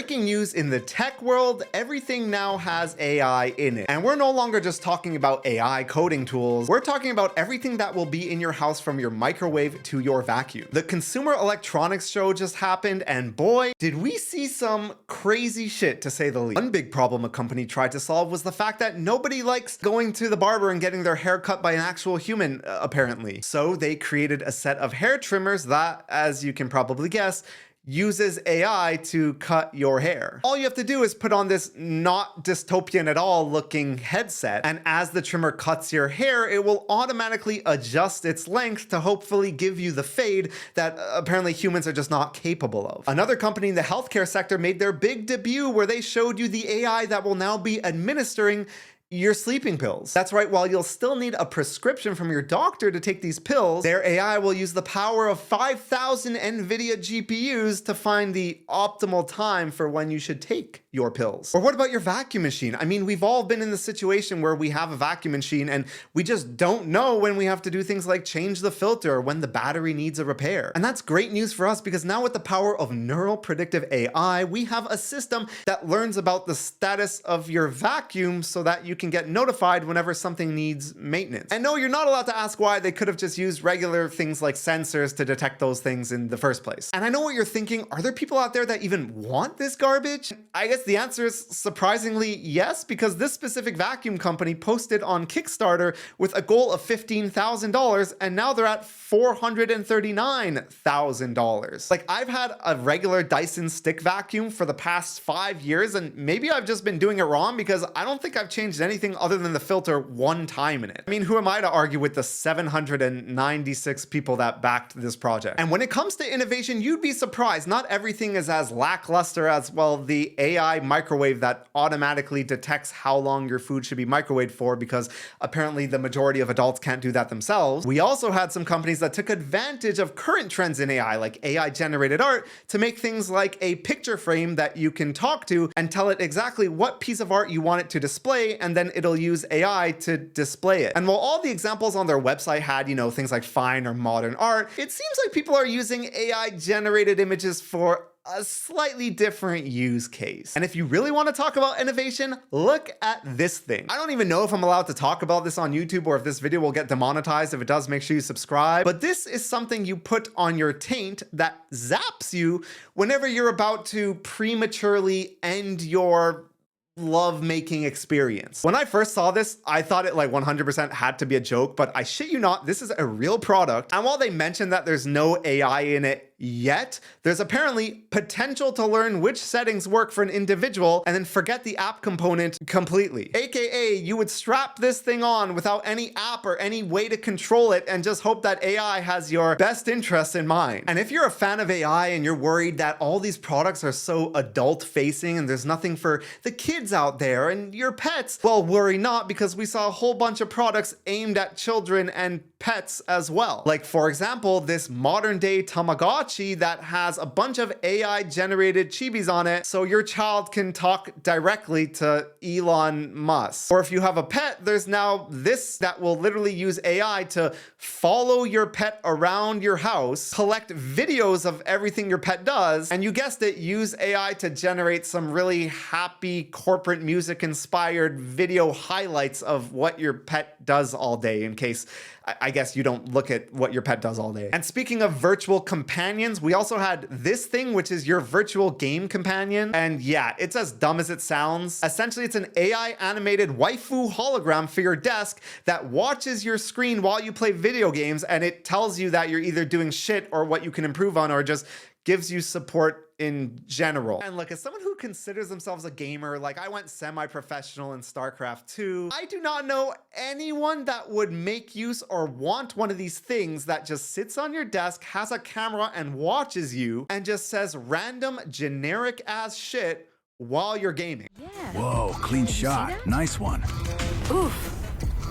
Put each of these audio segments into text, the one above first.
Breaking news in the tech world, everything now has AI in it. And we're no longer just talking about AI coding tools. We're talking about everything that will be in your house from your microwave to your vacuum. The Consumer Electronics Show just happened, and boy, did we see some crazy shit, to say the least. One big problem a company tried to solve was the fact that nobody likes going to the barber and getting their hair cut by an actual human, apparently. So they created a set of hair trimmers that, as you can probably guess, uses AI to cut your hair. All you have to do is put on this not dystopian at all looking headset, and as the trimmer cuts your hair, it will automatically adjust its length to hopefully give you the fade that apparently humans are just not capable of. Another company in the healthcare sector made their big debut where they showed you the AI that will now be administering your sleeping pills. That's right, while you'll still need a prescription from your doctor to take these pills, their AI will use the power of 5,000 NVIDIA GPUs to find the optimal time for when you should take your pills. Or what about your vacuum machine? I mean, we've all been in the situation where we have a vacuum machine and we just don't know when we have to do things like change the filter or when the battery needs a repair. And that's great news for us because now with the power of neural predictive AI, we have a system that learns about the status of your vacuum so that you can get notified whenever something needs maintenance. And no, you're not allowed to ask why. They could have just used regular things like sensors to detect those things in the first place. And I know what you're thinking, are there people out there that even want this garbage? I guess the answer is surprisingly yes, because this specific vacuum company posted on Kickstarter with a goal of $15,000 and now they're at $439,000. Like, I've had a regular Dyson stick vacuum for the past 5 years and maybe I've just been doing it wrong because I don't think I've changed anything other than the filter one time in it. I mean, who am I to argue with the 796 people that backed this project? And when it comes to innovation, you'd be surprised. Not everything is as lackluster as, well, the AI microwave that automatically detects how long your food should be microwaved for, because apparently the majority of adults can't do that themselves. We also had some companies that took advantage of current trends in AI, like AI generated art, to make things like a picture frame that you can talk to and tell it exactly what piece of art you want it to display, and then it'll use AI to display it. And while all the examples on their website had, you know, things like fine or modern art, it seems like people are using AI generated images for a slightly different use case. And if you really want to talk about innovation, look at this thing. I don't even know if I'm allowed to talk about this on YouTube or if this video will get demonetized. If it does, make sure you subscribe. But this is something you put on your taint that zaps you whenever you're about to prematurely end your love-making experience. When I first saw this, I thought it like 100% had to be a joke, but I shit you not, this is a real product. And while they mentioned that there's no AI in it yet, there's apparently potential to learn which settings work for an individual and then forget the app component completely. AKA, you would strap this thing on without any app or any way to control it and just hope that AI has your best interests in mind. And if you're a fan of AI and you're worried that all these products are so adult-facing and there's nothing for the kids out there and your pets, well, worry not, because we saw a whole bunch of products aimed at children and pets as well. Like, for example, this modern-day Tamagotchi that has a bunch of AI generated chibis on it so your child can talk directly to Elon Musk. Or if you have a pet, there's now this that will literally use AI to follow your pet around your house, collect videos of everything your pet does, and you guessed it, use AI to generate some really happy corporate music inspired video highlights of what your pet does all day, in case I guess you don't look at what your pet does all day. And speaking of virtual companions, we also had this thing, which is your virtual game companion. And yeah, it's as dumb as it sounds. Essentially, it's an AI animated waifu hologram for your desk that watches your screen while you play video games, and it tells you that you're either doing shit or what you can improve on, or just gives you support in general. And look, as someone who considers themselves a gamer, like I went semi-professional in StarCraft 2, I do not know anyone that would make use or want one of these things that just sits on your desk, has a camera and watches you, and just says random generic ass shit while you're gaming. Yeah. Whoa, clean shot. Nice one. Oof.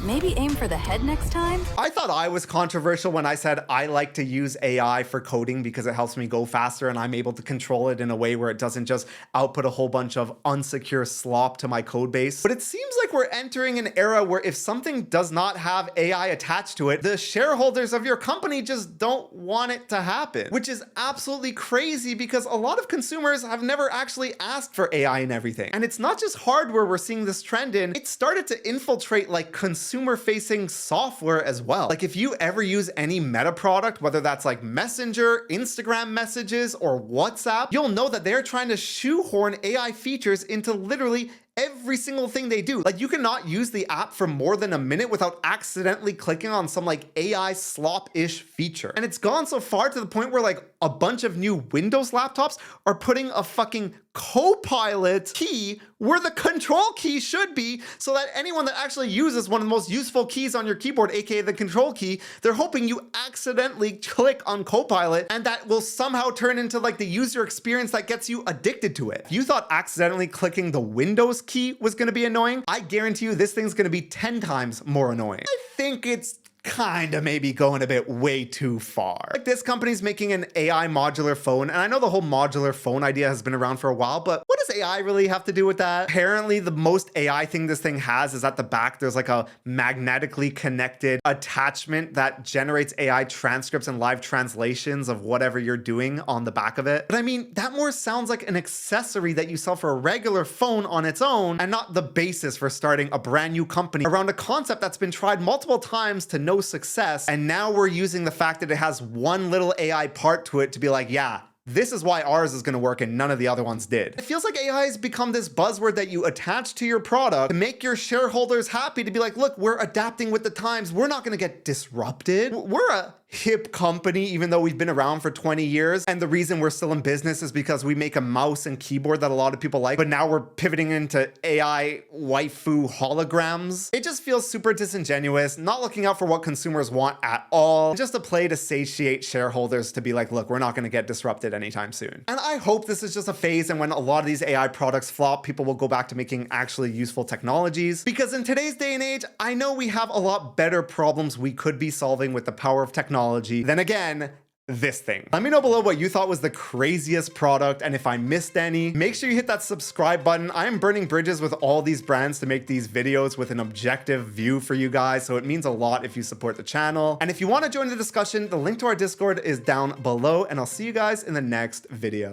Maybe aim for the head next time? I thought I was controversial when I said I like to use AI for coding because it helps me go faster and I'm able to control it in a way where it doesn't just output a whole bunch of unsecure slop to my code base. But it seems like we're entering an era where if something does not have AI attached to it, the shareholders of your company just don't want it to happen, which is absolutely crazy because a lot of consumers have never actually asked for AI in everything. And it's not just hardware we're seeing this trend in, it started to infiltrate like consumer-facing software as well. Like if you ever use any Meta product, whether that's like Messenger, Instagram messages, or WhatsApp, you'll know that they're trying to shoehorn AI features into literally every single thing they do. Like you cannot use the app for more than a minute without accidentally clicking on some like AI slop-ish feature. And it's gone so far to the point where like a bunch of new Windows laptops are putting a fucking Copilot key where the control key should be, so that anyone that actually uses one of the most useful keys on your keyboard, aka the control key, they're hoping you accidentally click on Copilot and that will somehow turn into like the user experience that gets you addicted to it. If you thought accidentally clicking the Windows key was gonna be annoying, I guarantee you this thing's gonna be 10 times more annoying. I think it's kind of maybe going a bit way too far. Like this company's making an AI modular phone, and I know the whole modular phone idea has been around for a while, but what does AI really have to do with that? Apparently the most AI thing this thing has is at the back there's like a magnetically connected attachment that generates AI transcripts and live translations of whatever you're doing on the back of it. But I mean, that more sounds like an accessory that you sell for a regular phone on its own and not the basis for starting a brand new company around a concept that's been tried multiple times to no success, and now we're using the fact that it has one little AI part to it to be like, yeah, this is why ours is going to work and none of the other ones did. It feels like AI has become this buzzword that you attach to your product to make your shareholders happy, to be like, look, we're adapting with the times. We're not going to get disrupted. We're a hip company, even though we've been around for 20 years. And the reason we're still in business is because we make a mouse and keyboard that a lot of people like, but now we're pivoting into AI waifu holograms. It just feels super disingenuous, not looking out for what consumers want at all, just a play to satiate shareholders to be like, look, we're not going to get disrupted anytime soon. And I hope this is just a phase, and when a lot of these AI products flop, people will go back to making actually useful technologies. Because in today's day and age, I know we have a lot better problems we could be solving with the power of technology than, again, this thing. Let me know below what you thought was the craziest product, and if I missed any, make sure you hit that subscribe button. I am burning bridges with all these brands to make these videos with an objective view for you guys, so it means a lot if you support the channel. And if you want to join the discussion, the link to our Discord is down below, and I'll see you guys in the next video.